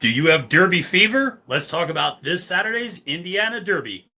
Do you have Derby fever? Let's talk about this Saturday's Indiana Derby.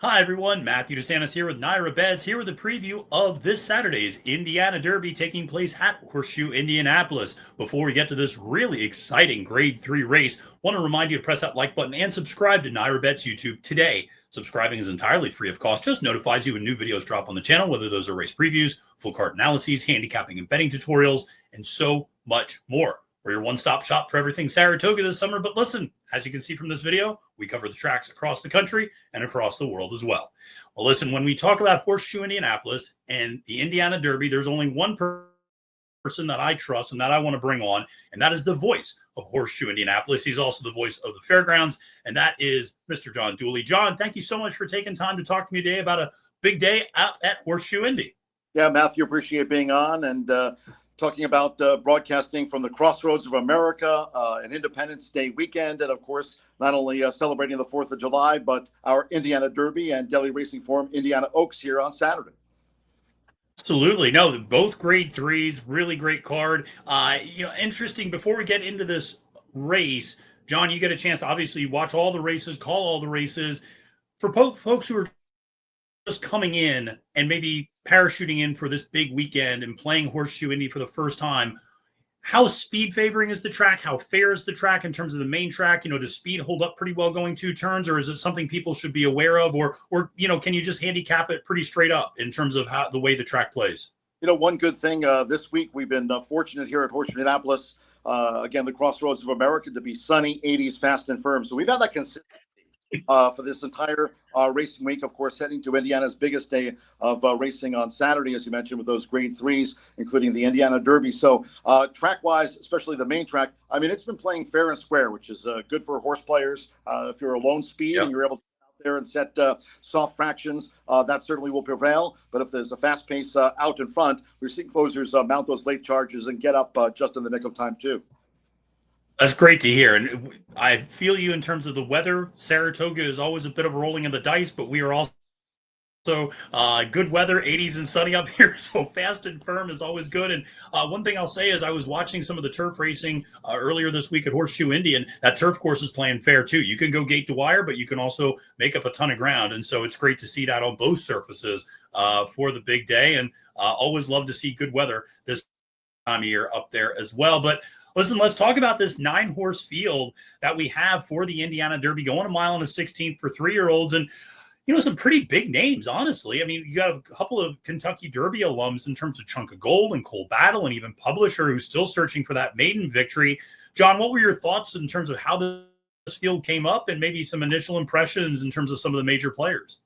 Hi, everyone. Matthew DeSantis here with NYRA Bets, here with a preview of this Saturday's Indiana Derby taking place at Horseshoe Indianapolis. Before we get to this really exciting Grade 3 race, I want to remind you to press that like button and subscribe to NYRA Bets YouTube today. Subscribing is entirely free of cost, just notifies you when new videos drop on the channel, whether those are race previews, full card analyses, handicapping and betting tutorials, and so much more. We're your one-stop shop for everything Saratoga this summer. But listen, as you can see from this video, we cover the tracks across the country and across the world as well. Well, listen, when we talk about Horseshoe Indianapolis and the Indiana Derby, there's only one person that I trust and that I want to bring on, and that is the voice of Horseshoe Indianapolis. He's also the voice of the fairgrounds, and that is Mr. John Dooley. John, thank you so much for taking time to talk to me today about a big day out at Horseshoe Indy. Yeah, Matthew, appreciate being on and talking about broadcasting from the crossroads of America, an Independence Day weekend, and of course, not only celebrating the 4th of July, but our Indiana Derby and Daily Racing Forum Indiana Oaks here on Saturday. Absolutely. No, both grade 3s, really great card. Interesting. Before we get into this race, John, you get a chance to obviously watch all the races, call all the races. For folks who are just coming in and maybe parachuting in for this big weekend and playing Horseshoe Indy for the first time, how speed favoring is the track? How fair is the track in terms of the main track? Does speed hold up pretty well going 2 turns, or is it something people should be aware of? Or can you just handicap it pretty straight up in terms of how the way the track plays? One good thing this week, we've been fortunate here at Horseshoe Indianapolis, again, the crossroads of America, to be sunny, 80s, fast and firm. So we've had that consistency for this entire racing week, of course, heading to Indiana's biggest day of racing on Saturday, as you mentioned, with those grade 3s, including the Indiana Derby. So track-wise, especially the main track, I mean, it's been playing fair and square, which is good for horse players. If you're a lone speed and you're able to get out there and set soft fractions, that certainly will prevail. But if there's a fast pace out in front, we're seeing closers mount those late charges and get up just in the nick of time, too. That's great to hear. And I feel you in terms of the weather. Saratoga is always a bit of a rolling of the dice, but we are also good weather, 80s and sunny up here. So fast and firm is always good. And one thing I'll say is I was watching some of the turf racing earlier this week at Horseshoe Indy, and that turf course is playing fair too. You can go gate to wire, but you can also make up a ton of ground. And so it's great to see that on both surfaces for the big day. And always love to see good weather this time of year up there as well. But listen, let's talk about this 9-horse field that we have for the Indiana Derby, going 1 mile and a 16th for 3-year-olds. And, some pretty big names, honestly. I mean, you got a couple of Kentucky Derby alums in terms of Chunk of Gold and Cole Battle, and even Publisher, who's still searching for that maiden victory. John, what were your thoughts in terms of how this field came up and maybe some initial impressions in terms of some of the major players?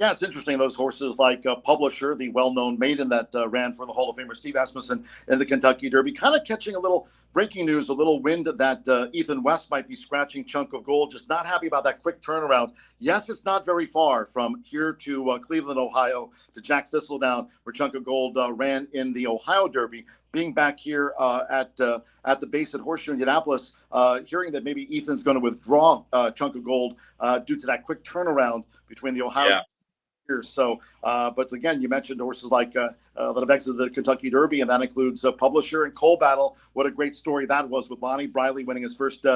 Yeah, it's interesting. Those horses like Publisher, the well-known maiden that ran for the Hall of Famer Steve Asmussen in the Kentucky Derby, kind of catching a little breaking news, a little wind that Ethan West might be scratching Chunk of Gold. Just not happy about that quick turnaround. Yes, it's not very far from here to Cleveland, Ohio, to Jack Thistledown, where Chunk of Gold ran in the Ohio Derby. Being back here at the base at Horseshoe Indianapolis, hearing that maybe Ethan's going to withdraw Chunk of Gold due to that quick turnaround between the Ohio. Yeah. So, but again, you mentioned horses like that have exited the Kentucky Derby, and that includes Publisher and Cole Battle. What a great story that was, with Lonnie Briley winning his first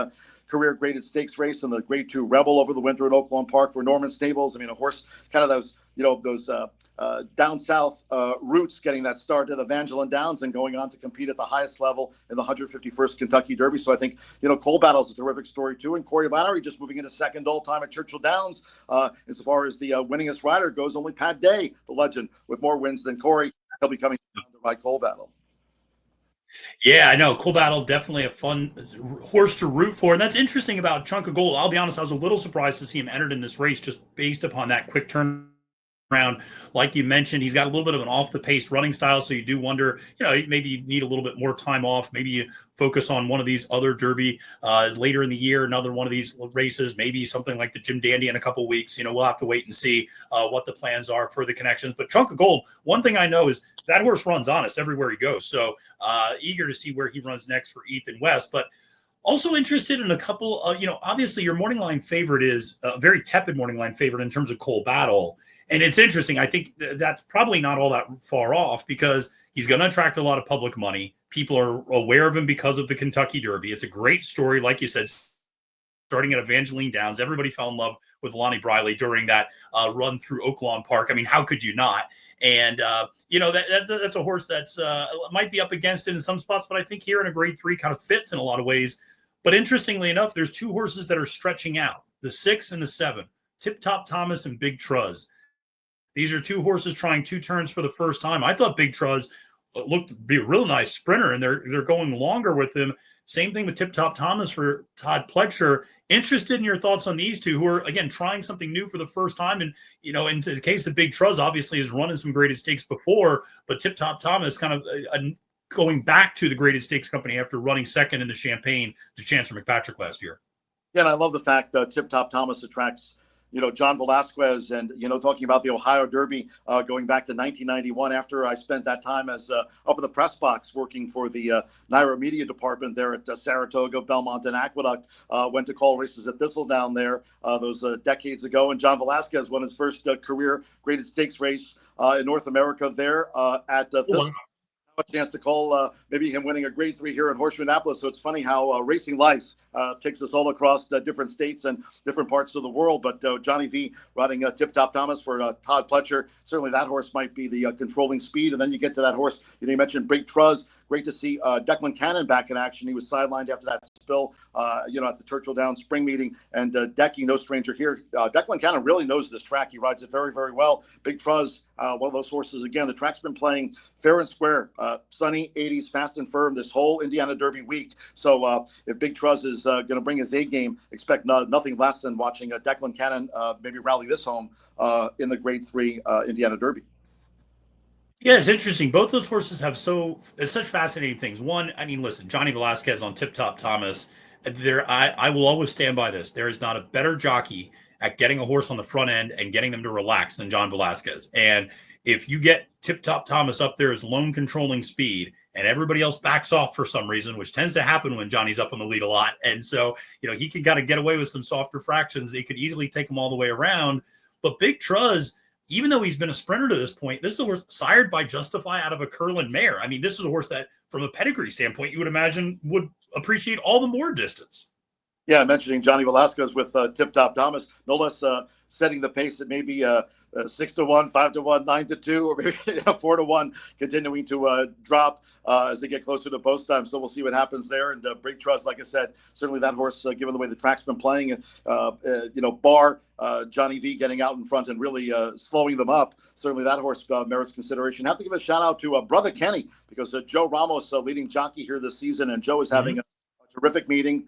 career graded stakes race in the Grade 2 Rebel over the winter at Oaklawn Park for Norman Stables. I mean, a horse, kind of those down south roots, getting that start at Evangeline Downs and going on to compete at the highest level in the 151st Kentucky Derby. So I think, Cole Battle's a terrific story too. And Corey Lanerie just moving into second all time at Churchill Downs. As far as the winningest rider goes, only Pat Day, the legend, with more wins than Corey. He'll be coming by Cole Battle. Yeah, I know. Cole Battle, definitely a fun horse to root for. And that's interesting about Chunk of Gold. I'll be honest, I was a little surprised to see him entered in this race just based upon that quick turn around. Like you mentioned, he's got a little bit of an off-the-pace running style, so you do wonder, maybe you need a little bit more time off. Maybe you focus on one of these other Derby later in the year, another one of these races, maybe something like the Jim Dandy in a couple of weeks. We'll have to wait and see what the plans are for the connections. But Chunk of Gold, one thing I know is that horse runs honest everywhere he goes. So eager to see where he runs next for Ethan West. But also interested in a couple of, obviously your morning line favorite is a very tepid morning line favorite in terms of Cole Battle. And it's interesting. I think that's probably not all that far off because He's going to attract a lot of public money. People are aware of him because of the Kentucky Derby. It's a great story, like you said, starting at Evangeline Downs. Everybody fell in love with Lonnie Briley during that run through Oaklawn Park. I mean, how could you not? And, that's a horse that's might be up against it in some spots, but I think here in a grade 3 kind of fits in a lot of ways. But interestingly enough, there's 2 horses that are stretching out, the 6 and the 7, Tip Top Thomas and Big Truzz. These are 2 horses trying 2 turns for the first time. I thought Big Truzz looked to be a real nice sprinter, and they're going longer with him. Same thing with Tip Top Thomas for Todd Pletcher. Interested in your thoughts on these 2 who are, again, trying something new for the first time. And, in the case of Big Truzz, obviously has run in some graded stakes before, but Tip Top Thomas kind of going back to the graded stakes company after running second in the Champagne to Chancellor McPatrick last year. Yeah, and I love the fact Tip Top Thomas attracts John Velazquez, and talking about the Ohio Derby going back to 1991. After I spent that time as up in the press box working for the NYRA media department there at Saratoga, Belmont, and Aqueduct, went to call races at Thistledown there those decades ago. And John Velazquez won his first career graded stakes race in North America there at Thistledown. A chance to call maybe him winning a grade 3 here in Horseshoe Indianapolis. So it's funny how racing life takes us all across different states and different parts of the world. But Johnny V riding Tip Top Thomas for Todd Pletcher. Certainly that horse might be the controlling speed. And then you get to that horse, you mentioned Big Truzz. Great to see Declan Cannon back in action. He was sidelined after that spill, at the Churchill Downs spring meeting. And Decky, no stranger here. Declan Cannon really knows this track. He rides it very, very well. Big Truzz, one of those horses. Again, the track's been playing fair and square, sunny 80s, fast and firm this whole Indiana Derby week. So if Big Truzz is going to bring his A game, expect nothing less than watching Declan Cannon maybe rally this home in the grade 3 Indiana Derby. Yeah, it's interesting. Both those horses have such fascinating things. One, I mean, listen, Johnny Velazquez on Tip Top Thomas. I will always stand by this. There is not a better jockey at getting a horse on the front end and getting them to relax than John Velazquez. And if you get Tip Top Thomas up there as lone controlling speed and everybody else backs off for some reason, which tends to happen when Johnny's up on the lead a lot. And so, he can kind of get away with some softer fractions. They could easily take him all the way around. But Big Truzz, even though he's been a sprinter to this point, this is a horse sired by Justify out of a Curlin mare. I mean, this is a horse that, from a pedigree standpoint, you would imagine would appreciate all the more distance. Yeah, mentioning Johnny Velazquez with Tip Top Thomas, no less setting the pace at maybe 6-1, 5-1, 9-2, or maybe 4-1, continuing to drop as they get closer to post time. So we'll see what happens there. And Big Truzz, like I said, certainly that horse, given the way the track's been playing, bar Johnny V getting out in front and really slowing them up. Certainly that horse merits consideration. I have to give a shout out to Brother Kenny, because Joe Ramos, leading jockey here this season, and Joe is having a terrific meeting.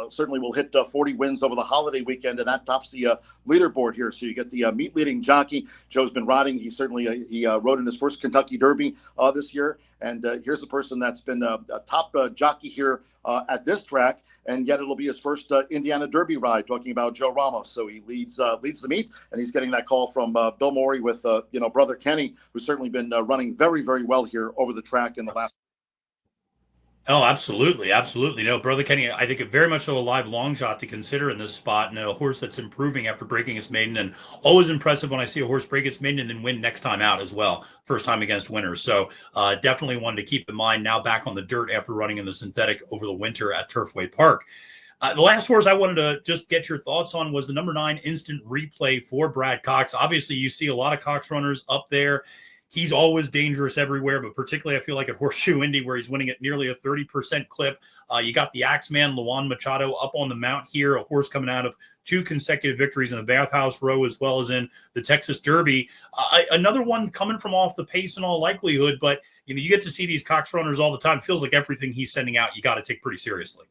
Certainly will hit 40 wins over the holiday weekend, and that tops the leaderboard here. So you get the meet leading jockey. Joe's been riding. He certainly he rode in his first Kentucky Derby this year. And here's the person that's been a top jockey here at this track, and yet it'll be his first Indiana Derby ride. Talking about Joe Ramos, so he leads the meet, and he's getting that call from Bill Morey with Brother Kenny, who's certainly been running very, very well here over the track in the last. Oh, absolutely. Absolutely. No, Brother Kenny, I think very much so a live long shot to consider in this spot, and a horse that's improving after breaking its maiden, and always impressive when I see a horse break its maiden and then win next time out as well. First time against winners. So definitely one to keep in mind, now back on the dirt after running in the synthetic over the winter at Turfway Park. The last horse I wanted to just get your thoughts on was the number 9 Instant Replay for Brad Cox. Obviously, you see a lot of Cox runners up there. He's always dangerous everywhere, but particularly I feel like at Horseshoe Indy, where he's winning at nearly a 30% clip. You got the Axeman, Luan Machado, up on the mount here, a horse coming out of 2 consecutive victories in the Bathhouse Row as well as in the Texas Derby. Another one coming from off the pace in all likelihood, but you get to see these Cox runners all the time. Feels like everything he's sending out, you got to take pretty seriously.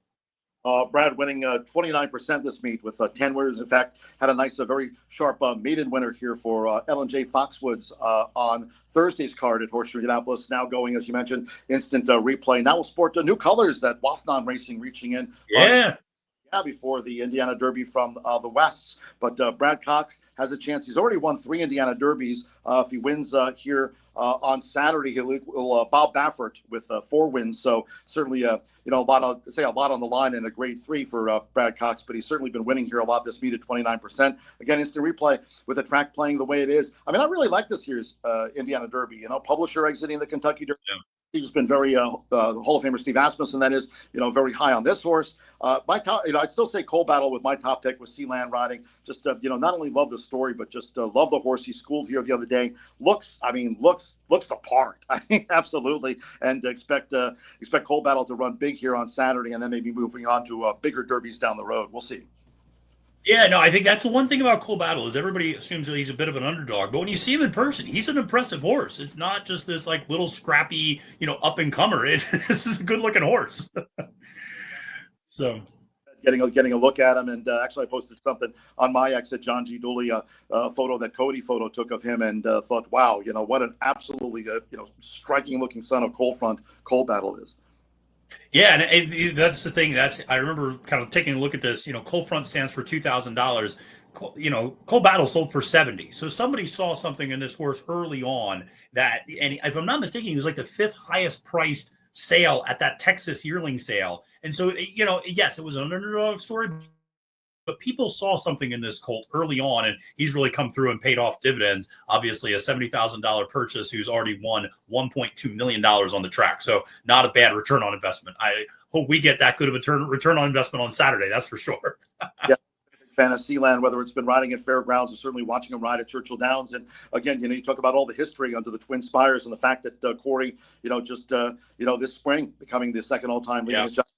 Brad winning 29% this meet with 10 winners. In fact, had a nice, very sharp maiden winner here for Ellen J. Foxwoods on Thursday's card at Horseshoe Indianapolis. Now going, as you mentioned, Instant Replay. Now we'll sport new colors that Wathnon Racing reaching in. Yeah. Before the Indiana Derby from the Wests. But Brad Cox has a chance. He's already won 3 Indiana Derbies. If he wins here on Saturday, he'll Bob Baffert with 4 wins. So certainly, a lot on the line and a grade 3 for Brad Cox. But he's certainly been winning here a lot this meet at 29%. Again, instant replay with the track playing the way it is. I mean, I really like this year's Indiana Derby. Publisher exiting the Kentucky Derby. Yeah. He's been very Hall of Famer Steve Asmussen, that is, very high on this horse. My top, I'd still say Coal Battle with my top pick with Sealand riding. Just not only love the story, but just love the horse. He schooled here the other day. Looks the part. I think absolutely, and expect Coal Battle to run big here on Saturday, and then maybe moving on to bigger derbies down the road. We'll see. Yeah, no, I think that's the one thing about Coal Battle is everybody assumes that he's a bit of an underdog, but when you see him in person, he's an impressive horse. It's not just this like little scrappy, up and comer. This is a good looking horse. So getting a look at him, and actually I posted something on my X at John G. Dooley, a photo that Cody took of him, and thought, wow, what an absolutely striking looking son of Coal Battle is. Yeah, and that's the thing. I remember kind of taking a look at this. Coal Front stands for $2,000. Coal Battle sold for $70. So somebody saw something in this horse early on and if I'm not mistaken, he was like the 5th highest priced sale at that Texas yearling sale. And so, yes, it was an underdog story, but people saw something in this colt early on, and he's really come through and paid off dividends. Obviously, a $70,000 purchase who's already won $1.2 million on the track. So not a bad return on investment. I hope we get that good of a return on investment on Saturday. That's for sure. Yeah. Fan of Sealand, whether it's been riding at fairgrounds or certainly watching him ride at Churchill Downs. And again, you talk about all the history under the Twin Spires and the fact that Corey, this spring becoming the second all-time leading jockey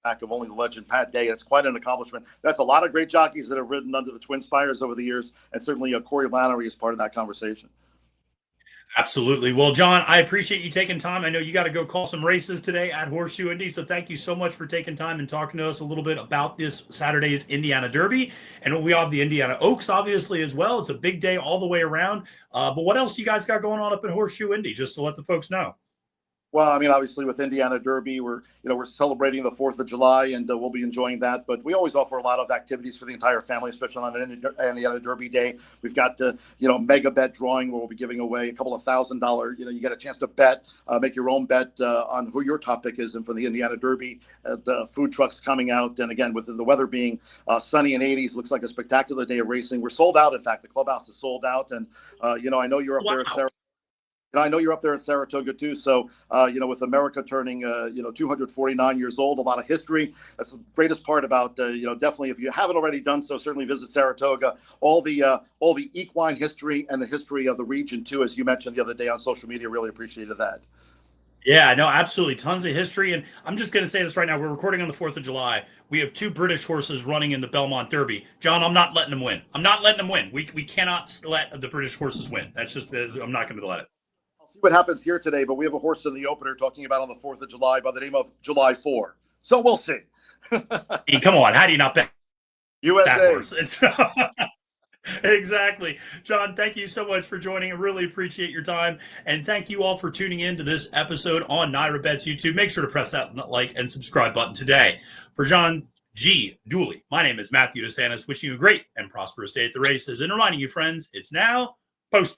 of only the legend Pat Day. It's quite an accomplishment. That's a lot of great jockeys that have ridden under the Twin Spires over the years, and certainly Corey Lannery is part of that conversation. Absolutely. Well, John, I appreciate you taking time. I know you got to go call some races today at Horseshoe Indy, so thank you so much for taking time and talking to us a little bit about this Saturday's Indiana Derby. And we have the Indiana Oaks, obviously, as well. It's a big day all the way around. But what else you guys got going on up at Horseshoe Indy, just to let the folks know? Well, I mean, obviously with Indiana Derby, we're celebrating the 4th of July, and we'll be enjoying that. But we always offer a lot of activities for the entire family, especially on an Indiana Derby day. We've got mega bet drawing where we'll be giving away a couple of $1,000. You get a chance to bet, make your own bet on who your top pick is, and for the Indiana Derby, food trucks coming out, and again with the weather being sunny and 80s, looks like a spectacular day of racing. We're sold out. In fact, the clubhouse is sold out, and I know you're up there at Sarah. I know you're up there at Saratoga too. So, with America turning, 249 years old, a lot of history. That's the greatest part about, definitely if you haven't already done so, certainly visit Saratoga. All the equine history and the history of the region too, as you mentioned the other day on social media. Really appreciated that. Yeah, no, absolutely. Tons of history. And I'm just going to say this right now. We're recording on the 4th of July. We have 2 British horses running in the Belmont Derby. John, I'm not letting them win. I'm not letting them win. We cannot let the British horses win. That's just, I'm not going to let it. See what happens here today, but we have a horse in the opener talking about on the 4th of July by the name of July 4. So we'll see. Hey, come on. How do you not bet USA? That horse? Exactly. John, thank you so much for joining. I really appreciate your time. And thank you all for tuning in to this episode on NYRA Bets YouTube. Make sure to press that like and subscribe button today. For John G. Dooley, my name is Matthew DeSantis, wishing you a great and prosperous day at the races and reminding you, friends, it's now post.